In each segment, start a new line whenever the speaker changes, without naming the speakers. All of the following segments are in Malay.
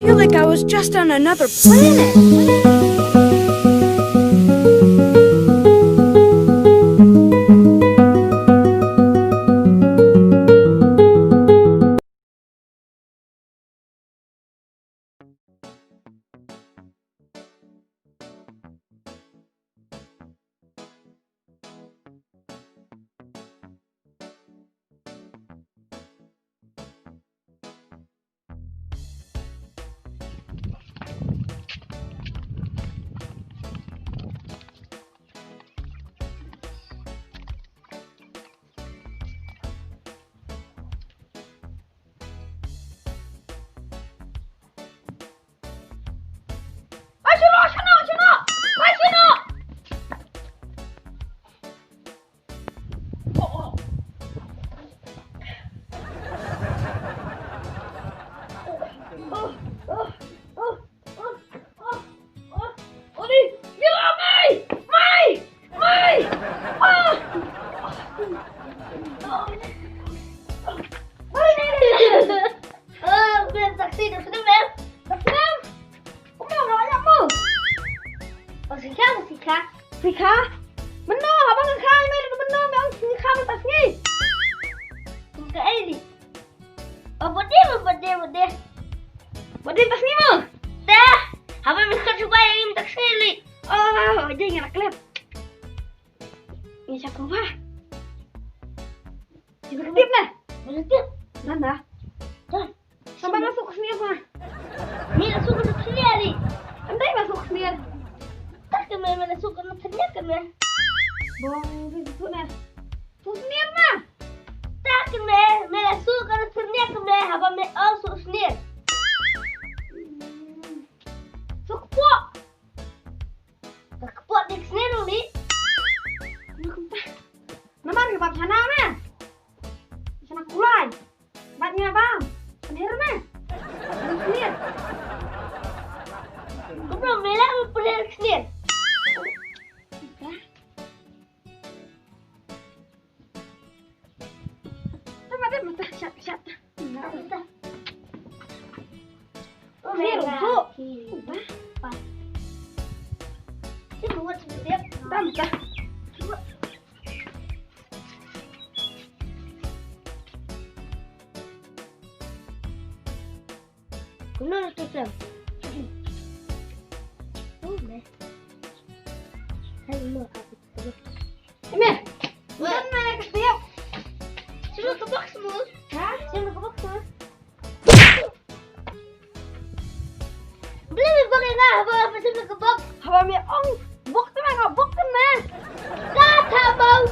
feel like I was just on another planet.
Sika, benar abang ngekai mai benar mai ang ngekai mai tas ni. Ngekai ni. Oh bode. Bode tas ni mo. Dah. Abang mesti cuba yang tas ni li. Oh, dia ingat klep. Ini siapa ba? Tiba tiba na. Tiba. Mana? Dah. Sampai masuk ke sini apa? Ni masuk ke sini ali. Andai masuk ke sini. Tak kena masuk ke sini kena. Bong itu na. Sini mah. Tak kena masuk ke sini kena. Abang me masuk sini. Sukpo. Sukpo di sini ni. Nama ke bab sana mah. Sana kulai. Babnya bang. Bener mah. Sini. Kau belum bilang pergi ke sini. Siap. Oh, rumput. Apa? Ini buat siap. Tambah. Guna tu sam. Oh, meh. Hai, mau apa tu? Meh. Mana nak siap? Sudah ke box semua. Hah? Sudah ke box semua. Beli pakai ngah, apa sudah ke box? Apa mi ong? Box tu mah box kan mah. Kata mau.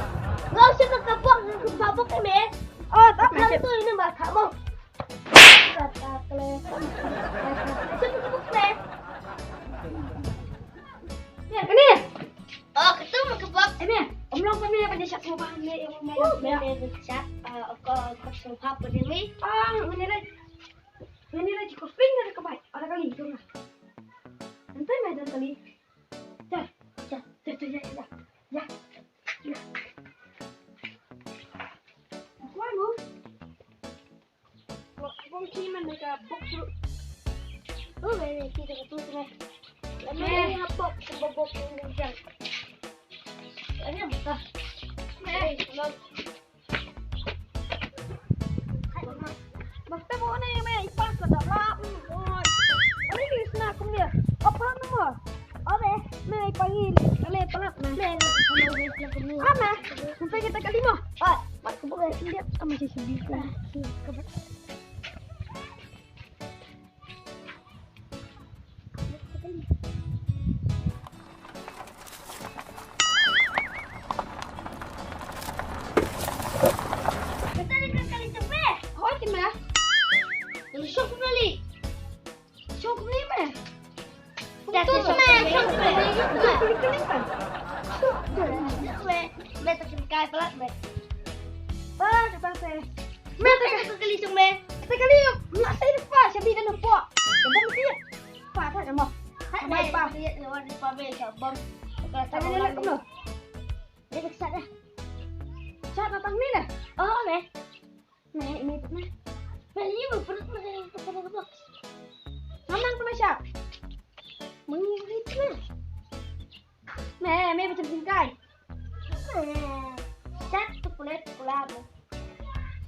Ngau sudah ke box, ke box ni meh. Oh, tak nak tu ini mah tak mau. Kata klep. Sudah ke box meh. Ya, ini. Oh, ketemu ke box. Ini. Om long kami pada siap rumah ni, yang siap. Kau sumpah pada ni. Ini lagi kau spring dari kebaik. Ada kali itu lah. Nanti macam kali. Ya. Apa lu? Bom kiman mereka box lu. Oh, ini kita ketus lah. Lama box ini jang. Ini apa? Basta mo na yung may ipas na dapat. Ano yung snack ko niya? Apa naman? Oke, may pangil. Kali palat na. Ama, sampai kita kali mo. Mat ko ba lihat sama si Sindi ko. Sama
chả. Mày đi thế. Mẹ phải chấm xin cay.
Sát chocolate của làm.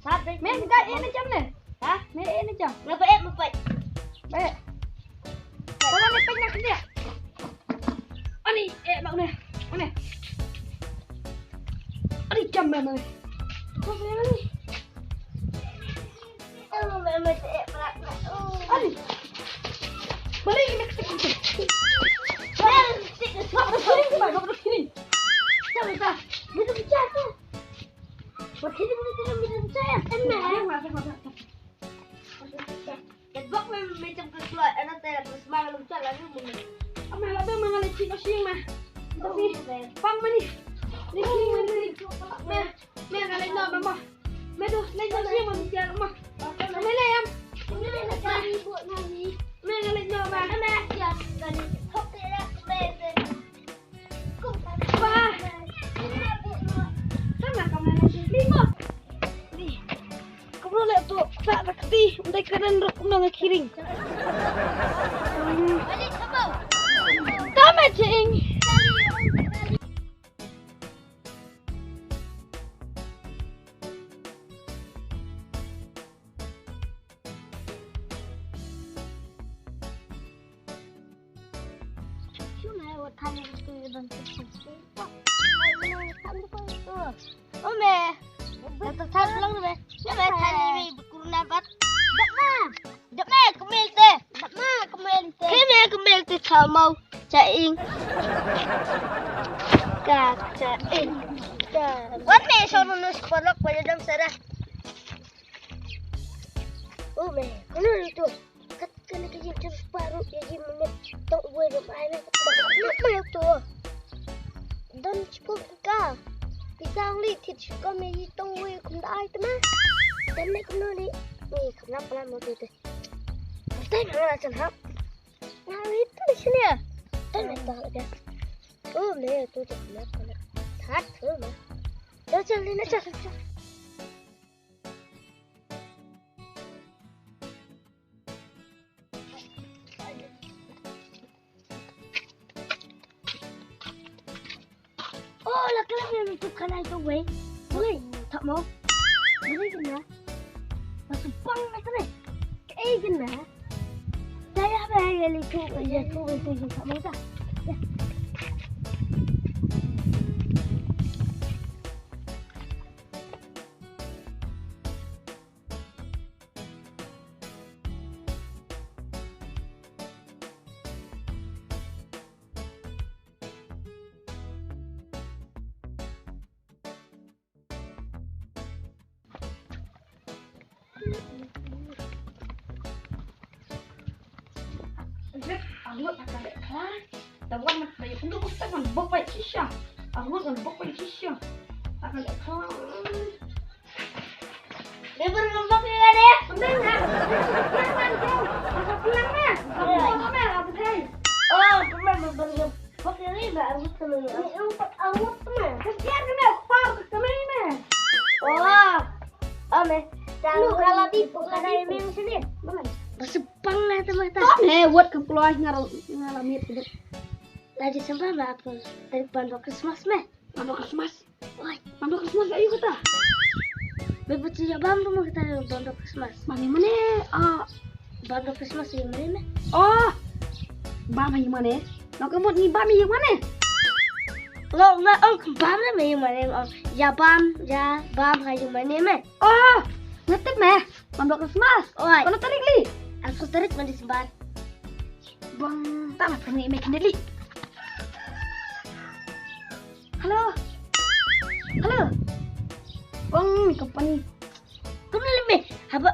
Sát đấy.
Mẹ xin cay em chấm này. Hả? Mẹ em chấm.
Nó phải em một vậy.
Mẹ. Tao đang lấy bánh này nè. Anh đi, bạn này. Anh này. Anh đi chấm mày. Không phải anh đi.
Mẹ sẽ lại.
Anh đi. Balik ini ke sini. Ngapa sini ke mana? Ngapa sini?
Coba kita. Bisa bicara. Buat sini kita bisa bicara. Enak. Cái bốc mình trong cái loại nó tên là smile lông chân là như mình.
Mày là bên mà lại chị nó xiên mà. Tapi pang mà đi. Đi xiên mà đi. Mẹ cái lên nọ mà. Mẹ đưa lên cho xiên mà mình chơi mà. Mẹ lên em.
Ini là cái gì buat nani?
Mẹ cái lên nọ mà.
Mẹ giờ gần thóc thế đó. Mẹ cũng
Ba. Chắc là cầm này đi mà. Đi. Kamu lihat tuh, tak sakti, udah keren rok nang kiring.
balik kamu.
Tama cing.
Tham itu dan sesuatu. Oh mẹ, datang tham lang mẹ. Mẹ tham ini berkurang dapat. Đập mẹ kumel te. Đập mẹ kumel te. Khi mẹ kumel te thảo mau chạy in. Cả chạy in. Quán mẹ sao nó spalak pada dalam sana. Oh mẹ, kalau itu kena kerja terus baru jadi mana tak boleh bermain nak main tu dan cukup ka isang li thịt có mấy gì tông quê cũng đai thế mà đến đây cũng nói đi mày không làm làm một tí tên nó là chẳng hấp nào ít tới xin nè tên này tao kìa mẹ tôi chỉ làm con này thắt thứ mà nó chân lên nó chân laki-laki yang menentukan itu gue boleh tak mau boleh kena masuk pang macam ni kena saya bayar itu ya tu itu tak mau tak
Anggut akan dek kelas. Tawan mas bayi pun tu tak kan bok bayi sisya. Anggut kan bok bayi sisya. Akan dek kelas.
dia berlembab ni kan dia
Benar tak? Pulang kau. Masa pulang mah. Kamu mau mah apa sih?
oh cuma berlembab ni baru temen ni empat awak temen
Kesian kena par kami ni.
oh meh jangan kalau tipu kada ini sini
Benar.
bersepang lah teman-teman
Buat ke keluar ngalamit gitu.
lagi sampai apa dari pondok Christmas meh
Pondok Christmas.
oi
Pondok Christmas ayo kita.
bebet sejak bang tuh mau kita dari pondok Christmas
Mami mana?
pondok Christmas di mana meh
Oh. Bam yang mana? Nak kemut ni bam yang mana?
nggak bam lah meh yang mana ya bam hai yang mana meh
Oh. Ngetik meh. Pondok Christmas.
oi
Kalau tarik li.
aku tarik mandi sembar
Bang, tak nak kena make sendiri. Halo. Halo. Bang, ni kapan ni?
kamu lebih apa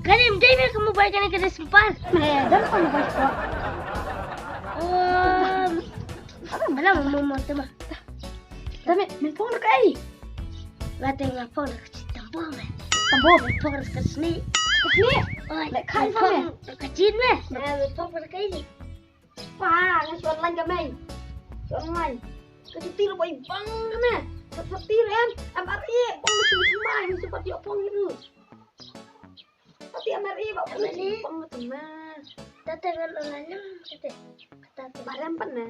kan yang dia kamu balikan ke sembar
Dan kau nak buat.
apa malah mau tema
Tapi, mempong nak ai.
Lateng lapor ke tambah meh
Tambah.
lapor ke sini
Ni.
oi
Lek kan sama.
kecil meh lapor ke ini
Wah, nasi online kami. Online. Kecuti lu boy bang kami. Seperti em MRI, bang mesti macam ni seperti apa gitu. Tapi MRI bang mesti bang macam
Tata dengan online kata
Barang pana.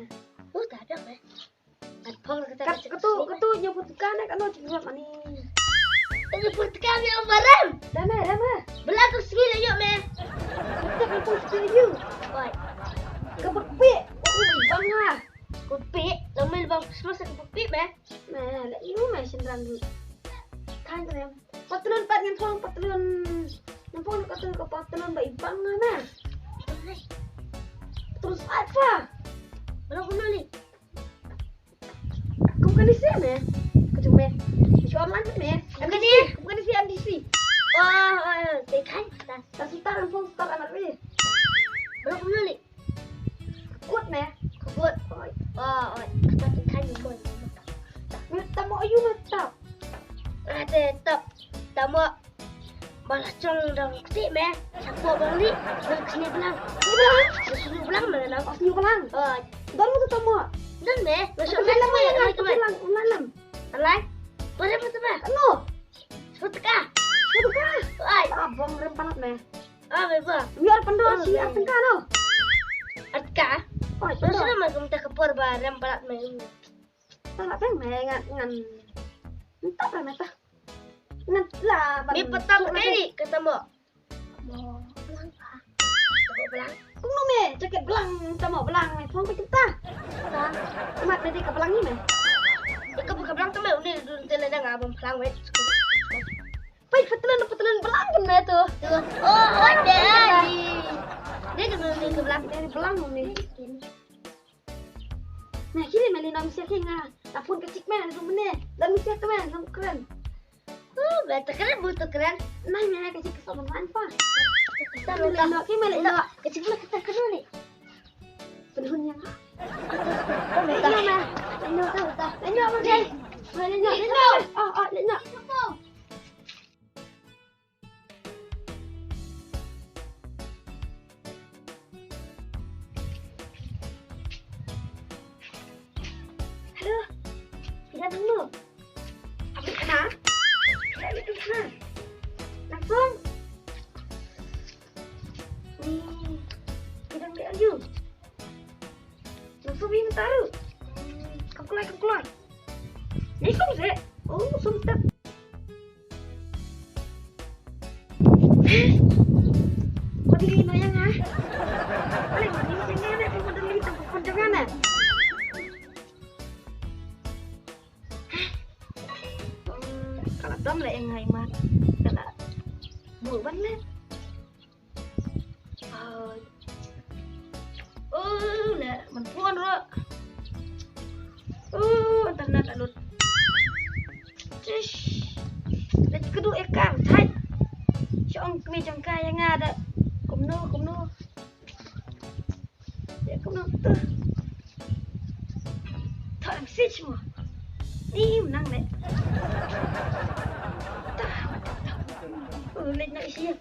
tak ada meh. Apa kata
Ketu nyebut kan kalau cakap mani.
Tadi putkan yang barang.
Dama.
Belakang segini yuk meh.
Kita kan setuju.
Oi,
Kepepi. Bang lah.
kopi, lamil bang semasa kopi meh.
Nah, lek ibu mah senang dulu. Kan rem. Patulun pat yang pong patulun. Yang pong patulun ke patulun baik bang mana. Terus apa?
Belum kuno ni.
Kamu kan di sini ya? Kecuali Show online ni.
Bukan ni.
Bukan di MDC.
Oh, tekan.
Tak setar yang pong setar anak ni.
Belum kuno ni.
Kuat ni.
Kuat. Oh, kata tekan ni pun.
Tak mau ayu mata.
Ada tak mau balas cong dalam kecil meh. Siapa bang ni? Nak sini belang. Sini belang mana nak?
Asli pelang.
Oh,
Baru tu tak mau.
dan meh. Masuk
Malam
malam
ya
ya,
kan? Malam.
Alai. Boleh betul meh.
Anu.
Sebetul.
Bukan.
Ai,
Abang rempalat meh.
beba.
Biar pendor si atengkah no.
Atka.
Oh,
Masuk nama kamu tak kepor barang balat meh.
tak peng meh ngan. Entah apa meh tah. Ngan lah.
Ni petang kali ketemu.
Belang kah?
Tengok belang.
Kung no meh, jaket belang, tak mau belang meh. Fong ke kita. Mat nanti ke belang ni meh.
Ika buka belang tu meh. Ni dulu telah dah ngabang belang weh.
Baik petelan belang kena tu.
Oh, ada. Dia kena ni ke belang.
Dari belang ni. Nah, kini Melina mesti kenga. Tapun kecik meh tu meneh. Dan mesti tu meh, nam keren.
Oh, betul keren, betul keren.
Nah, meh kecik kesono apa?
Kita
Melina, ki Melina.
kecil lah kita kena ni.
Penhun yang.
Iya meh.
Melina tahu tak? Melina mana? Melina. Melina. Aduh, tidak dulu. Ambil kena. Ambil kena. Langsung. Nih, tidak ambil aja. Langsung pergi taruh. Kamu keluar. Ni kamu sih. Oh, sumpah. Kau dili no yang ah? Boleh mandi jangan nak kau dili tempat jangan nak. Kalau dom lại yang mat, kalau buổi ban lên. Nè, mình phun rồi. Internet đã lụt. Để kedua ikan, thay. Cho ông mi trong cây yang ada. Cũng nô. Để cũng nô tư. Thôi làm xích mà. Đi mà năng đấy. Lên lại xia.